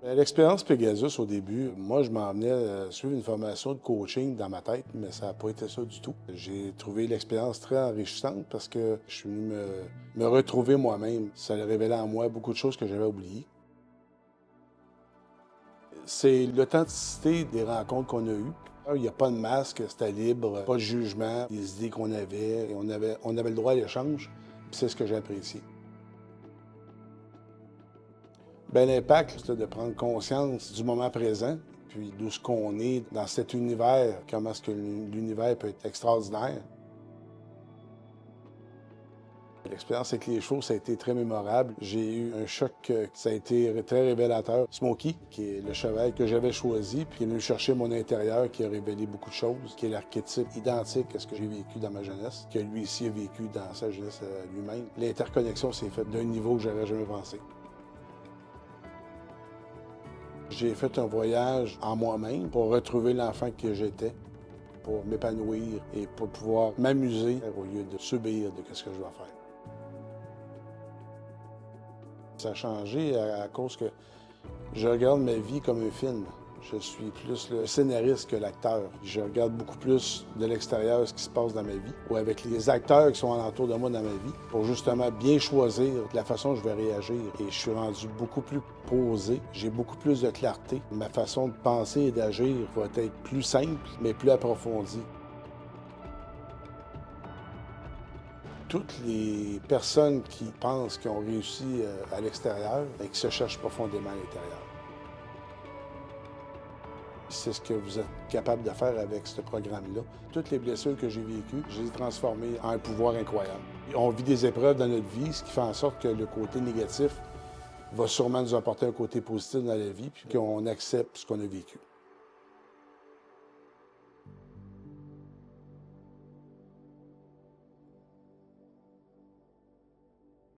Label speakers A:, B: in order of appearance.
A: L'expérience Pegasus, au début, moi, je m'en venais suivre une formation de coaching dans ma tête, mais ça n'a pas été ça du tout. J'ai trouvé l'expérience très enrichissante parce que je suis venu me retrouver moi-même. Ça a révélé en moi beaucoup de choses que j'avais oubliées. C'est l'authenticité des rencontres qu'on a eues. Il n'y a pas de masque, c'était libre, pas de jugement, des idées qu'on avait, et on avait le droit à l'échange, puis c'est ce que j'ai apprécié. Bien, l'impact, c'est de prendre conscience du moment présent, puis d'où ce qu'on est dans cet univers, comment est-ce que l'univers peut être extraordinaire. L'expérience avec les chevaux, ça a été très mémorable. J'ai eu un choc, ça a été très révélateur. Smokey, qui est le cheval que j'avais choisi, puis il est venu chercher mon intérieur, qui a révélé beaucoup de choses, qui est l'archétype identique à ce que j'ai vécu dans ma jeunesse, que lui aussi a vécu dans sa jeunesse lui-même. L'interconnexion s'est faite d'un niveau que j'aurais jamais pensé. J'ai fait un voyage en moi-même pour retrouver l'enfant que j'étais, pour m'épanouir et pour pouvoir m'amuser au lieu de subir de ce que je dois faire. Ça a changé à cause que je regarde ma vie comme un film. Je suis plus le scénariste que l'acteur. Je regarde beaucoup plus de l'extérieur ce qui se passe dans ma vie ou avec les acteurs qui sont alentour de moi dans ma vie pour justement bien choisir la façon dont je vais réagir. Et je suis rendu beaucoup plus posé. J'ai beaucoup plus de clarté. Ma façon de penser et d'agir va être plus simple, mais plus approfondie. Toutes les personnes qui pensent qu'ils ont réussi à l'extérieur et qui se cherchent profondément à l'intérieur. C'est ce que vous êtes capable de faire avec ce programme-là. Toutes les blessures que j'ai vécues, je les ai transformées en un pouvoir incroyable. On vit des épreuves dans notre vie, ce qui fait en sorte que le côté négatif va sûrement nous apporter un côté positif dans la vie, puis qu'on accepte ce qu'on a vécu.